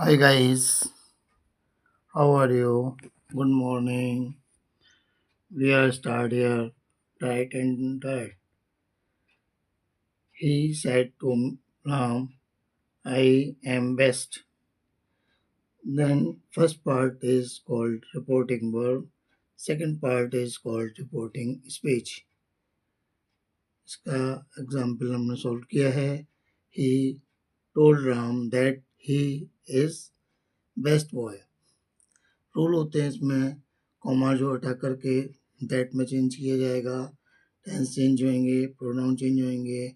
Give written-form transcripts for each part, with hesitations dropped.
Hi guys, how are you? Good morning. We are start here. Right and right. He said to Ram, I am best. Then first part is called reporting verb. Second part is called reporting speech. इसका example हमने solve किया है. He told Ram that he is best boy. Rule होते हैं इसमें comma जो हटा करके दैट में चेंज किया जाएगा. टेंस चेंज होंगे, प्रोनाउन चेंज होंगे.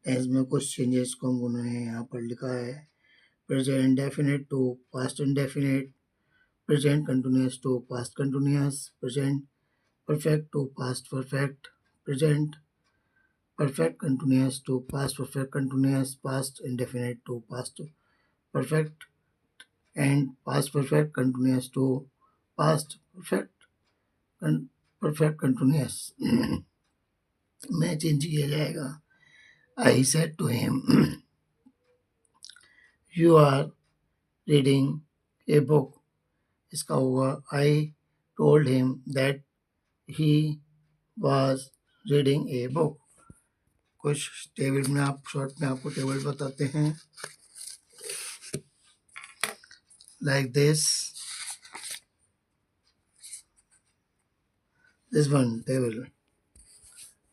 टेंस में कुछ चेंजेस को हम उन्होंने यहाँ पर लिखा है. Present indefinite to past indefinite, present continuous to past continuous, present perfect to past perfect, present perfect continuous to past perfect continuous, past indefinite to past perfect, and past perfect continuous to past perfect perfect continuous में change किया जाएगा. I said to him, you are reading a book. इसका होगा I told him that he was reading a book. कुछ table में आप short में आपको टेबल बताते हैं. Like this one table,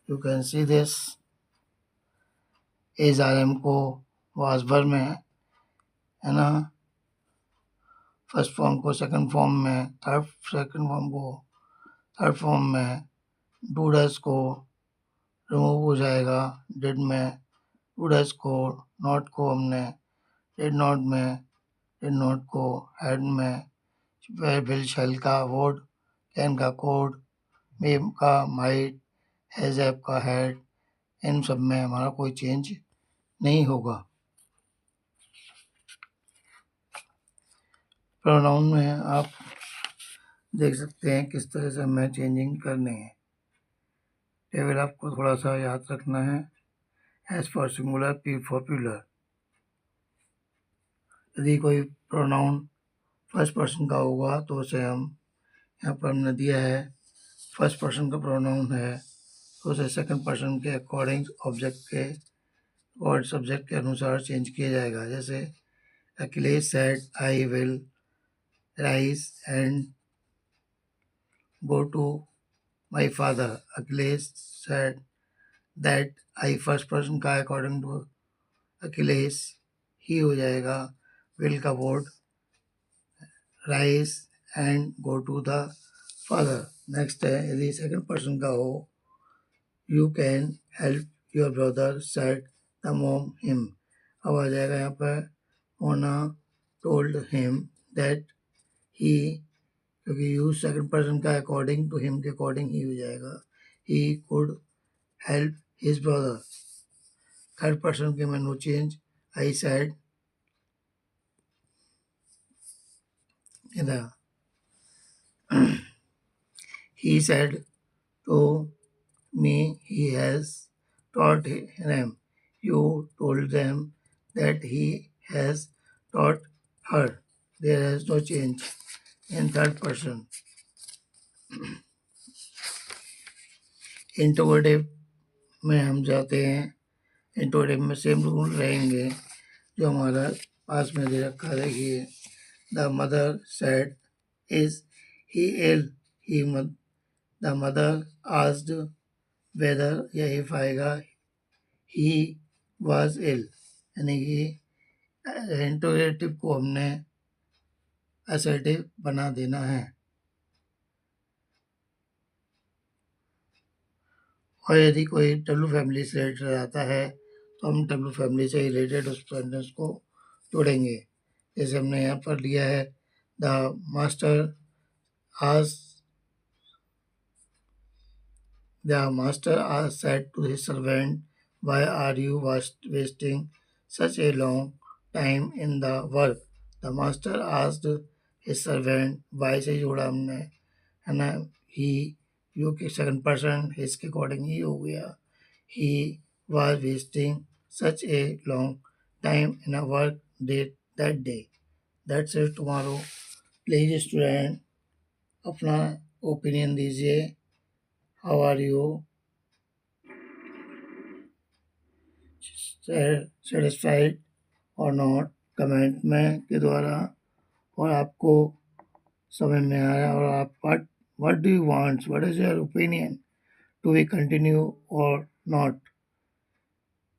you can see this. Is are am को वाज भर में है ना, फर्स्ट फॉर्म को सेकंड फॉर्म में, सेकंड फॉर्म को थर्ड फॉर्म में, डू डज को रिमूव हो जाएगा डिड में, डू डज को नॉट को हमने डिड नॉट में, डिड नॉट को हैड में, विल शैल का वुड, कैन का कोड, मे का माइट, हैज हैव का हैड, इन सब में हमारा कोई चेंज नहीं होगा. प्रोनाउन में आप देख सकते हैं किस तरह से हमें चेंजिंग करनी है. टेबल आपको थोड़ा सा याद रखना है. S for singular, P for plural. यदि कोई प्रोनाउन फर्स्ट पर्सन का होगा तो उसे हम यहाँ पर हमने दिया है फर्स्ट पर्सन का प्रोनाउन है तो उसे सेकंड पर्सन के अकॉर्डिंग ऑब्जेक्ट के और सब्जेक्ट के अनुसार चेंज किया जाएगा. जैसे Akhilesh said I will rise and go to my father. Achilles said that I first person का according to Achilles ही हो जाएगा. will का word rise and go to the father. next है यदि second person का हो you can help your brother said the mom him. अब आ जाएगा यहाँ पर Mona told him that he, क्योंकि यूज सेकंड पर्सन का अकॉर्डिंग टू हिम के अकॉर्डिंग ही हो जाएगा. He could help his brother. Third person के में नो चेंज. आई सेड इधर he said to me he has taught them. You told them that he has taught her. There is no change in third person. Interrogative में हम जाते हैं. Interrogative में same rule रहेंगे जो हमारा पास में दे रखा है. देखिए the mother said is he ill. He the mother asked whether या इफ आएगा ही वाज इल. यानी कि इंटरोगेटिव को हमने असर्टिव बना देना है. और यदि कोई डब्ल्यू फैमिली से रिलेटेड आता है तो हम डब्ल्यू फैमिली से रिलेटेड उस सेंटेंस को जोड़ेंगे. जैसे हमने यहाँ पर लिया है द मास्टर आज said to his servant, why are you wasting such a long time in the work. The master asked his servant, why से जोड़ा हमने है ना. he you के सेकंड पर्सन his के अकॉर्डिंग ही हो गया. he was wasting such a long time in a work day that day. That's it tomorrow. Please student अपना ओपिनियन दीजिए। How are you? सेटिस्फाइड और नॉट कमेंट में के द्वारा। और आपको समझ में आया और आप what do you want, what is your opinion to we continue और नॉट?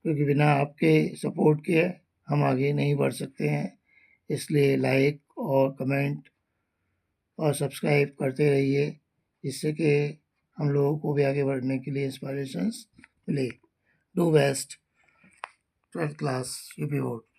क्योंकि बिना आपके सपोर्ट के हम आगे नहीं बढ़ सकते हैं, इसलिए लाइक और कमेंट और सब्सक्राइब करते रहिए, जिससे कि हम लोगों को भी आगे बढ़ने के लिए इंस्पायरेशंस मिले। Do best. 12th class UP board.